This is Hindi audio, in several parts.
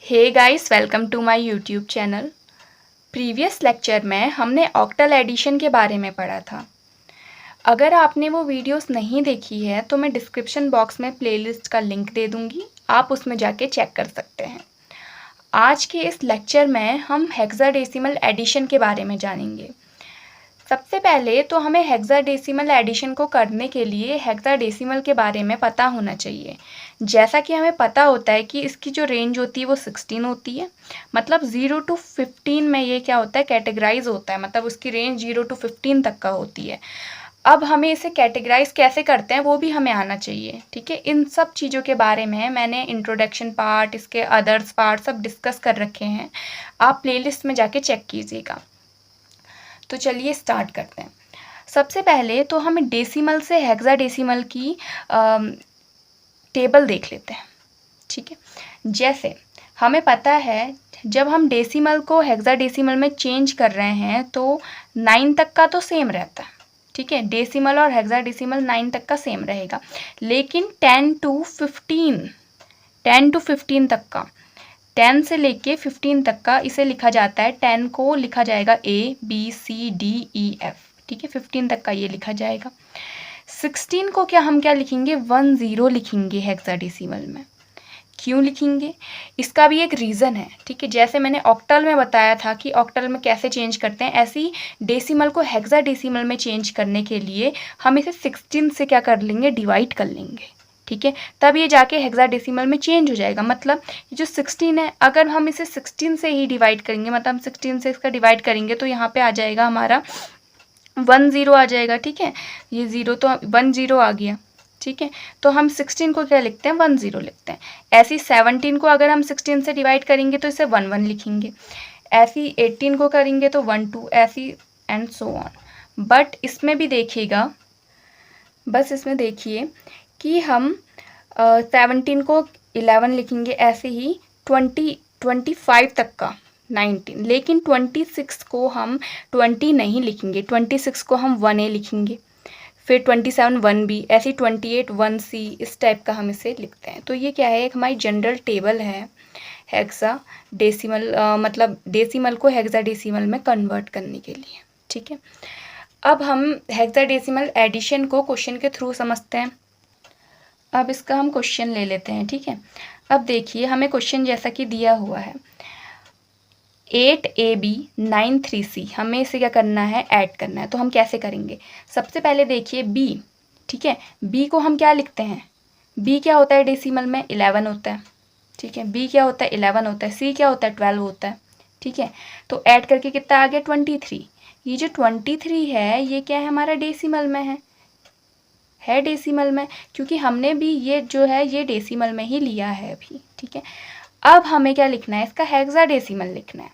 Hey guys, welcome to my YouTube channel. Previous lecture में हमने ऑक्टल एडिशन के बारे में पढ़ा था। अगर आपने वो वीडियोस नहीं देखी है तो मैं डिस्क्रिप्शन बॉक्स में प्लेलिस्ट का लिंक दे दूँगी, आप उसमें जाके चेक कर सकते हैं। आज के इस लेक्चर में हम हेक्साडेसिमल एडिशन के बारे में जानेंगे। सबसे पहले तो हमें हेक्साडेसिमल एडिशन को करने के लिए हेक्साडेसिमल के बारे में पता होना चाहिए। जैसा कि हमें पता होता है कि इसकी जो रेंज होती है वो 16 होती है, मतलब 0 to 15 में ये क्या होता है, कैटेगराइज होता है, मतलब उसकी रेंज 0 to 15 तक का होती है। अब हमें इसे कैटेगराइज कैसे करते हैं वो भी हमें आना चाहिए, ठीक है। इन सब चीज़ों के बारे में मैंने इंट्रोडक्शन पार्ट, इसके अदर्स पार्ट सब डिस्कस कर रखे हैं, आप प्लेलिस्ट में जाके चेक कीजिएगा। तो चलिए स्टार्ट करते हैं। सबसे पहले तो हम डेसिमल से हेक्साडेसिमल की टेबल देख लेते हैं, ठीक है। जैसे हमें पता है जब हम डेसिमल को हेक्साडेसिमल में चेंज कर रहे हैं तो 9 तक का तो सेम रहता है, ठीक है। डेसिमल और हेक्साडेसिमल 9 तक का सेम रहेगा, लेकिन 10 to 15 तक का, 10 से लेके 15 तक का इसे लिखा जाता है। 10 को लिखा जाएगा ABCDEF, ठीक है। 15 तक का ये लिखा जाएगा। 16 को हम क्या लिखेंगे, 10 लिखेंगे हेक्साडेसिमल में। क्यों लिखेंगे, इसका भी एक रीज़न है, ठीक है। जैसे मैंने ऑक्टल में बताया था कि ऑक्टल में कैसे चेंज करते हैं, ऐसे ही डेसिमल को हेक्साडेसिमल में चेंज करने के लिए हम इसे 16 से क्या कर लेंगे, डिवाइड कर लेंगे, ठीक है। तब ये जाके हेक्साडेसिमल में चेंज हो जाएगा। मतलब ये जो 16 है, अगर हम इसे 16 से ही डिवाइड करेंगे, मतलब हम 16 से इसका डिवाइड करेंगे तो यहाँ पे आ जाएगा हमारा 10 आ जाएगा, ठीक है। ये 0 तो 10 आ गया, ठीक है। तो हम 16 को क्या लिखते हैं, 10 लिखते हैं। ऐसी 17 को अगर हम 16 से डिवाइड करेंगे तो इसे 11 लिखेंगे। ऐसी 18 को करेंगे तो 12, ऐसी एंड सो ऑन। बट इसमें भी देखिएगा, बस इसमें देखिए कि हम 17 को 11 लिखेंगे, ऐसे ही 25 तक का 19, लेकिन 26 को हम 20 नहीं लिखेंगे, 26 को हम 1A लिखेंगे। फिर 27 1B, ऐसे 28 1C, इस टाइप का हम इसे लिखते हैं। तो ये क्या है, एक हमारी जनरल टेबल है हेक्सा डेसिमल, मतलब डेसिमल को हेक्साडेसिमल में कन्वर्ट करने के लिए, ठीक है। अब हम हेक्साडेसिमल एडिशन को क्वेश्चन के थ्रू समझते हैं। अब इसका हम क्वेश्चन ले लेते हैं, ठीक है। अब देखिए हमें क्वेश्चन जैसा कि दिया हुआ है 8AB 93C, हमें इसे क्या करना है, ऐड करना है। तो हम कैसे करेंगे, सबसे पहले देखिए B, ठीक है। B को हम क्या लिखते हैं, B क्या होता है डेसिमल में, 11 होता है, ठीक है। B क्या होता है, 11 होता है। C क्या होता है, 12 होता है, ठीक है। तो ऐड करके कितना आ गया, 23। ये जो 23 है ये क्या है, हमारा डेसिमल में है डेसिमल में, क्योंकि हमने भी ये जो है ये डेसिमल में ही लिया है अभी, ठीक है। अब हमें क्या लिखना है, इसका हेक्साडेसिमल लिखना है,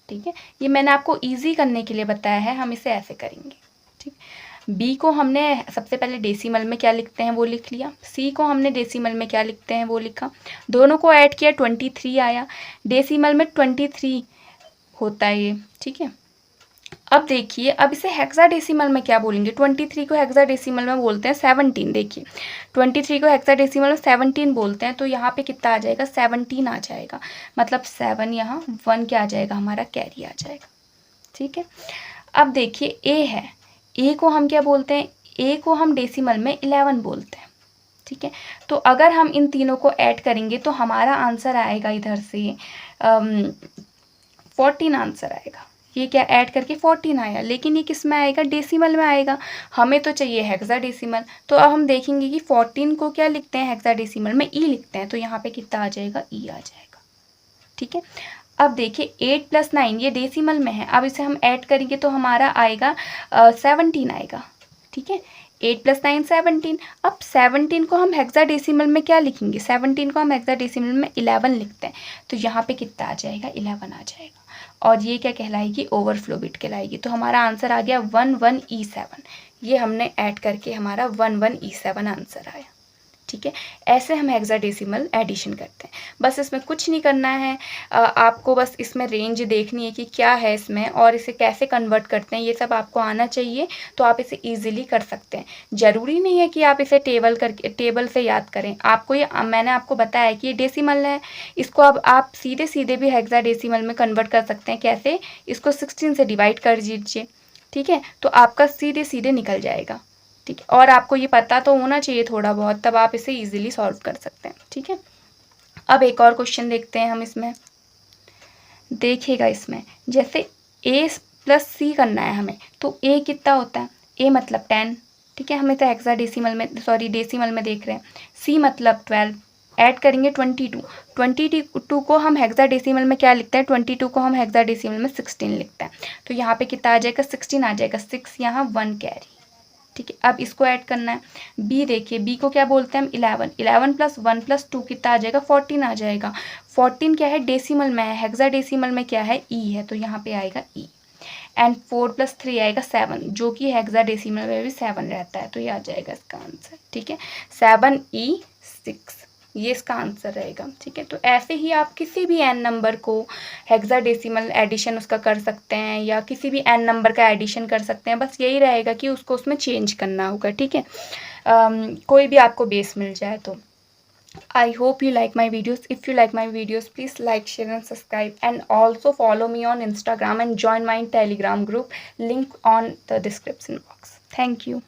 ठीक है। ये मैंने आपको इजी करने के लिए बताया है, हम इसे ऐसे करेंगे, ठीक। B को हमने सबसे पहले डेसिमल में क्या लिखते हैं वो लिख लिया, C को हमने डेसिमल में क्या लिखते हैं वो लिखा, दोनों को ऐड किया 23 आया। डेसिमल में 23 होता है ये, ठीक है। अब देखिए, अब इसे हेक्साडेसिमल में क्या बोलेंगे, 23 को हेक्साडेसिमल में बोलते हैं 17। देखिए 23 को हेक्साडेसिमल में 17 बोलते हैं, तो यहाँ पे कितना आ जाएगा, 17 आ जाएगा। मतलब 7 यहाँ 1 क्या आ जाएगा, हमारा कैरी आ जाएगा, ठीक है। अब देखिए A है, A को हम क्या बोलते हैं, A को हम डेसिमल में 11 बोलते हैं, ठीक है। तो अगर हम इन तीनों को ऐड करेंगे तो हमारा आंसर आएगा इधर से 14 आंसर आएगा। ये क्या ऐड करके 14 आया, लेकिन ये किस में आएगा, डेसिमल में आएगा। हमें तो चाहिए हेक्साडेसिमल, तो अब हम देखेंगे कि 14 को क्या लिखते हैं हेक्साडेसिमल में, ई लिखते हैं। तो यहाँ पे कितना आ जाएगा, ई आ जाएगा, ठीक है। अब देखिए 8 + 9 ये डेसिमल में है, अब इसे हम ऐड करेंगे तो हमारा आएगा 17 आएगा, ठीक है। 8 + 9 17। अब 17 को हम हेक्साडेसिमल में क्या लिखेंगे, 17 को हम हेक्साडेसिमल में 11 लिखते हैं। तो यहाँ पे कितना आ जाएगा, 11 आ जाएगा, और ये क्या कहलाएगी, ओवरफ्लो बिट कहलाएगी। तो हमारा आंसर आ गया 11E7। ये हमने ऐड करके हमारा 11E7 आंसर आया, ठीक है। ऐसे हम हेक्साडेसिमल एडिशन करते हैं। बस इसमें कुछ नहीं करना है, आपको बस इसमें रेंज देखनी है कि क्या है इसमें और इसे कैसे कन्वर्ट करते हैं, ये सब आपको आना चाहिए, तो आप इसे ईजिली कर सकते हैं। ज़रूरी नहीं है कि आप इसे टेबल से याद करें। आपको ये मैंने आपको बताया कि ये डेसिमल है, इसको अब आप सीधे सीधे भी हेक्साडेसिमल में कन्वर्ट कर सकते हैं। कैसे? इसको 16 से डिवाइड कर दीजिए, ठीक है, तो आपका सीधे सीधे निकल जाएगा, ठीक है। और आपको ये पता तो होना चाहिए थोड़ा बहुत, तब आप इसे इजीली सॉल्व कर सकते हैं, ठीक है। अब एक और क्वेश्चन देखते हैं हम इसमें। देखिएगा इसमें जैसे a प्लस सी करना है हमें, तो a कितना होता है? a मतलब 10, ठीक है, हमें तो हेक्साडेसिमल में डेसिमल में देख रहे हैं। c मतलब 12, ऐड करेंगे 22। 22 को हम हेक्साडेसिमल में क्या लिखते हैं? 22 को हम हेक्साडेसिमल में 16 लिखते हैं। तो यहाँ पे कितना आ जाएगा? 16 आ जाएगा। 6 यहाँ 1 कैरी, ठीक है। अब इसको ऐड करना है। b देखिए, b को क्या बोलते हैं हम? 11। 11 प्लस 1 प्लस 2 कितना आ जाएगा? 14 आ जाएगा। 14 क्या है? डेसिमल में है, हेक्साडेसिमल में क्या है? e है, तो यहाँ पे आएगा e। एंड 4 प्लस 3 आएगा 7, जो कि हेक्साडेसिमल में भी 7 रहता है, तो ये आ जाएगा इसका आंसर, ठीक है। 7e6, ये इसका आंसर रहेगा, ठीक है। तो ऐसे ही आप किसी भी n नंबर को हेक्साडेसिमल एडिशन उसका कर सकते हैं, या किसी भी n नंबर का एडिशन कर सकते हैं। बस यही रहेगा कि उसको उसमें चेंज करना होगा, ठीक है। कोई भी आपको बेस मिल जाए तो। I hope you like my videos. If you like my videos, please like, share and subscribe, and also follow me on Instagram and join my Telegram group, link on the description box. Thank you.